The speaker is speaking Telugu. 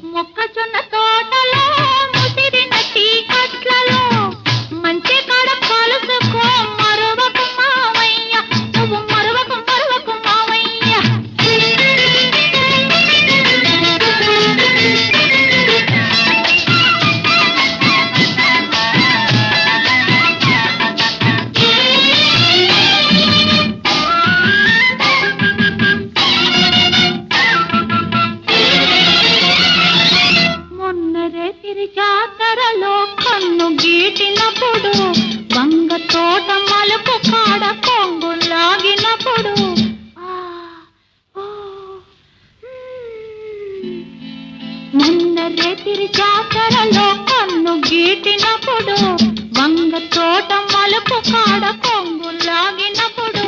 మొక్కజొన్న తోటలో ముసిరిన చీకట్లలో మంచి కాడ కలుసుకో మరవకు మావయ్య, నువ్వు మరవకు మరవకు మావయ్య. జాతరలో కన్ను గీటినప్పుడు వంగ తోట మలుపు కాడ కొంగు లాగినప్పుడు మొన్న రేతిరి జాతరలో కన్ను గీటినప్పుడు వంగ తోట మలుపు కాడ కొంగు లాగినప్పుడు